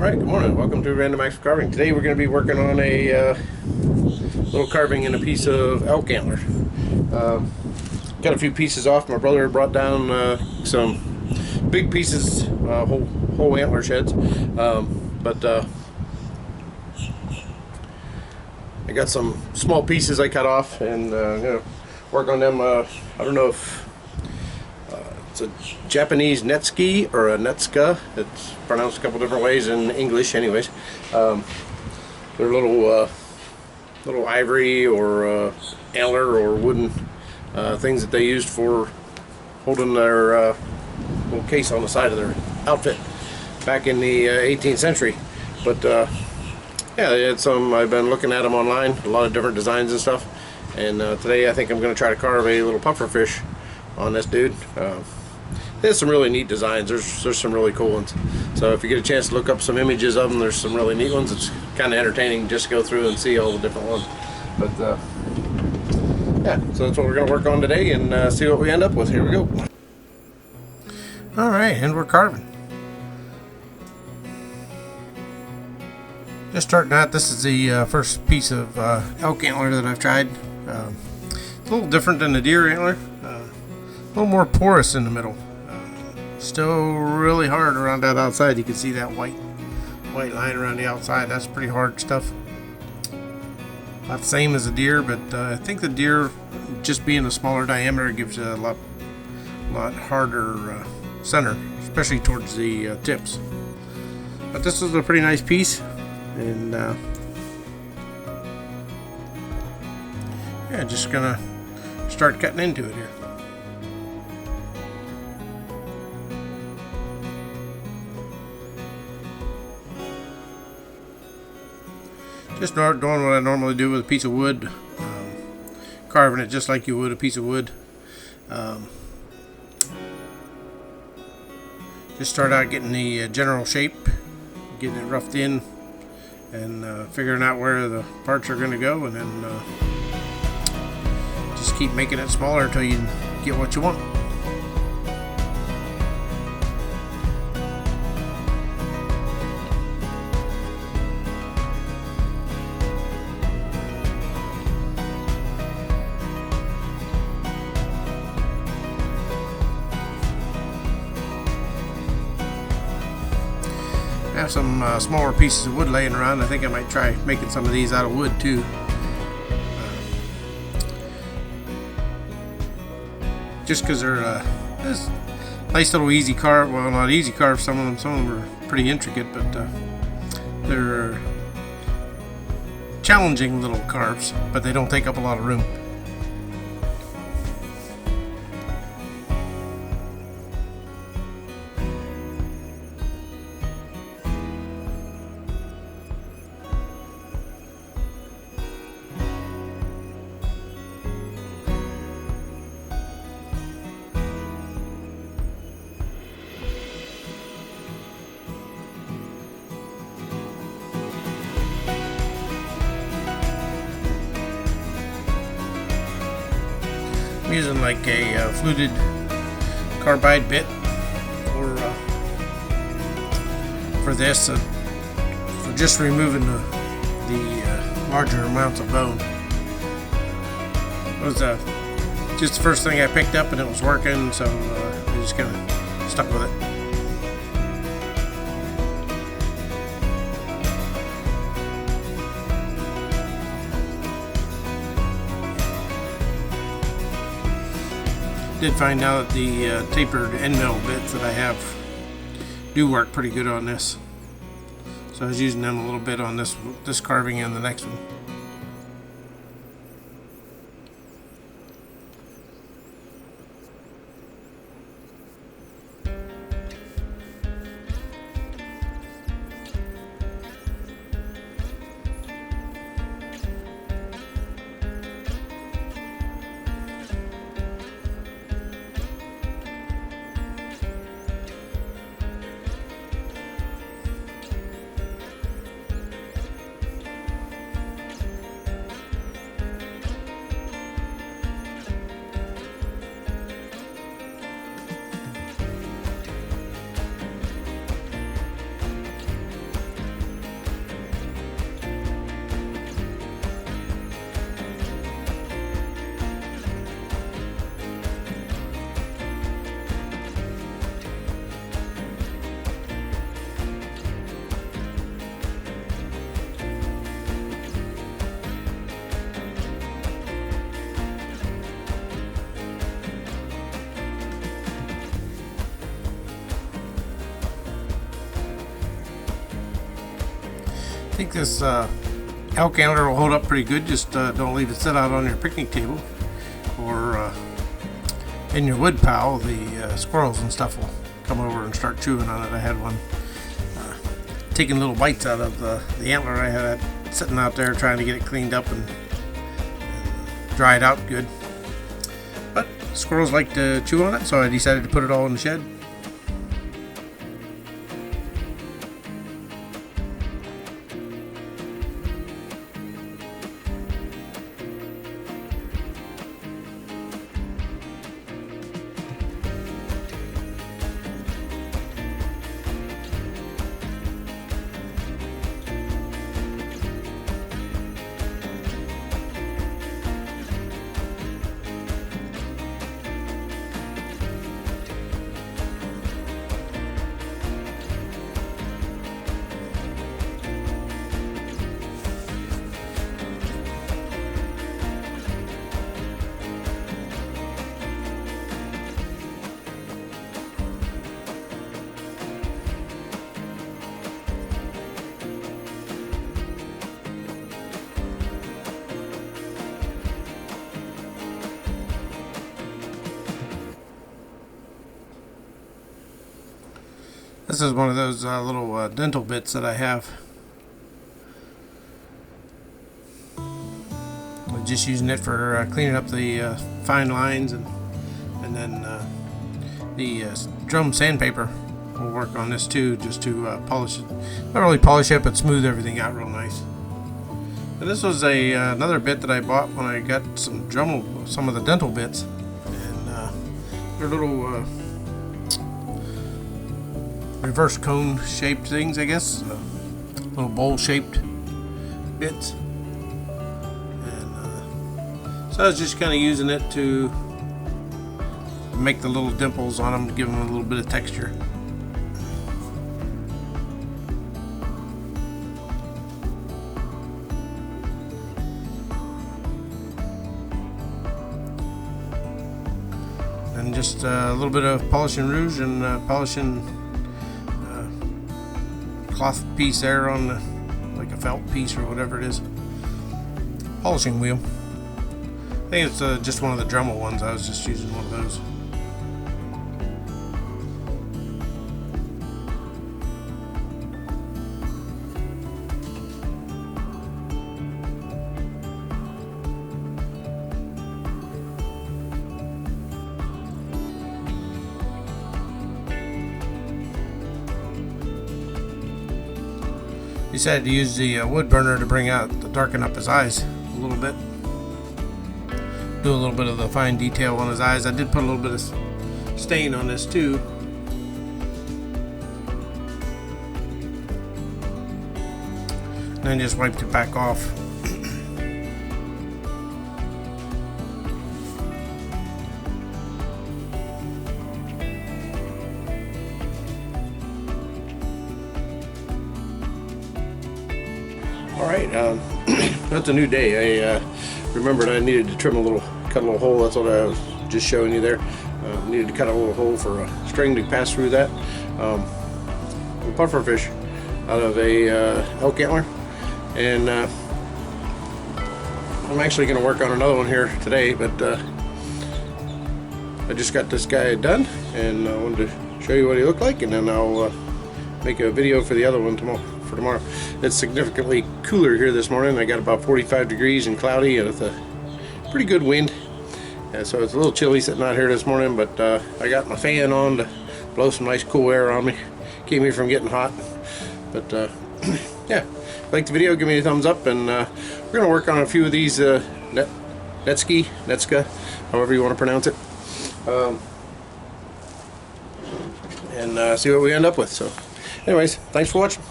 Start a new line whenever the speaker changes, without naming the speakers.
Alright, good morning. Welcome to Random Acts of Carving. Today we're going to be working on a little carving in a piece of elk antler. Got a few pieces off. My brother brought down some big pieces, whole antler sheds. But I got some small pieces I cut off and work on them. I don't know if it's a Japanese Netsuke or a Netsuke. It's pronounced a couple different ways in English anyways. They're little ivory or antler or wooden things that they used for holding their little case on the side of their outfit back in the 18th century. But yeah, they had some. I've been looking at them online, a lot of different designs and stuff. And today I think I'm going to try to carve a little pufferfish on this dude. There's some really neat designs. There's some really cool ones. So if you get a chance to look up some images of them, there's some really neat ones. It's kind of entertaining just to go through and see all the different ones. But yeah, so that's what we're going to work on today and see what we end up with. Here we go. All right, and we're carving. Just starting out, this is the first piece of elk antler that I've tried. It's a little different than the deer antler. A little more porous in the middle. Still really hard around that outside. You can see that white line around the outside. That's pretty hard stuff. Not the same as a deer, but I think the deer, just being a smaller diameter, gives a lot harder center, especially towards the tips. But this is a pretty nice piece, and yeah, just gonna start cutting into it here. Just doing what I normally do with a piece of wood, carving it just like you would a piece of wood. Just start out getting the general shape, getting it roughed in, and figuring out where the parts are going to go, and then just keep making it smaller until you get what you want. I have some smaller pieces of wood laying around. I think I might try making some of these out of wood too. Just because they're nice little easy carve. Well, not easy carve. Some of them are pretty intricate, but they're challenging little carves. But they don't take up a lot of room. I'm using like a fluted carbide bit for this, for just removing the larger amounts of bone. It was just the first thing I picked up and it was working, so I just kind of stuck with it. Did find out that the tapered end mill bits that I have do work pretty good on this, so I was using them a little bit on this carving and the next one. think this elk antler will hold up pretty good. Just don't leave it sit out on your picnic table or in your wood pile. The squirrels and stuff will come over and start chewing on it. I had one taking little bites out of the antler. I had it sitting out there trying to get it cleaned up and dried out good. But squirrels like to chew on it, so I decided to put it all in the shed. This is one of those little dental bits that I have. I'm just using it for cleaning up the fine lines, and then the drum sandpaper will work on this too, just to polish it. Not really polish it, but smooth everything out real nice. And this was another bit that I bought when I got some of the dental bits, and they're little reverse cone shaped things, I guess, little bowl shaped bits, and so I was just kind of using it to make the little dimples on them to give them a little bit of texture. And just a little bit of polishing rouge and polishing cloth piece there on the, like a felt piece or whatever it is, polishing wheel. I think it's just one of the Dremel ones. I was just using one of those. Decided to use the wood burner to darken up his eyes a little bit. Do a little bit of the fine detail on his eyes. I did put a little bit of stain on this too. And then just wiped it back off. Alright, that's a new day. I remembered I needed to cut a little hole. That's what I was just showing you there. Needed to cut a little hole for a string to pass through that. A puffer fish out of a elk antler, and I'm actually going to work on another one here today, but I just got this guy done, and I wanted to show you what he looked like, and then I'll make a video for the other one tomorrow. It's significantly cooler here this morning. I got about 45 degrees and cloudy, and with a pretty good wind, and so it's a little chilly sitting out here this morning, but I got my fan on to blow some nice cool air on me, keep me from getting hot. But yeah, if you like the video, give me a thumbs up, and we're gonna work on a few of these Netsuke, however you want to pronounce it, and see what we end up with. So anyways, thanks for watching.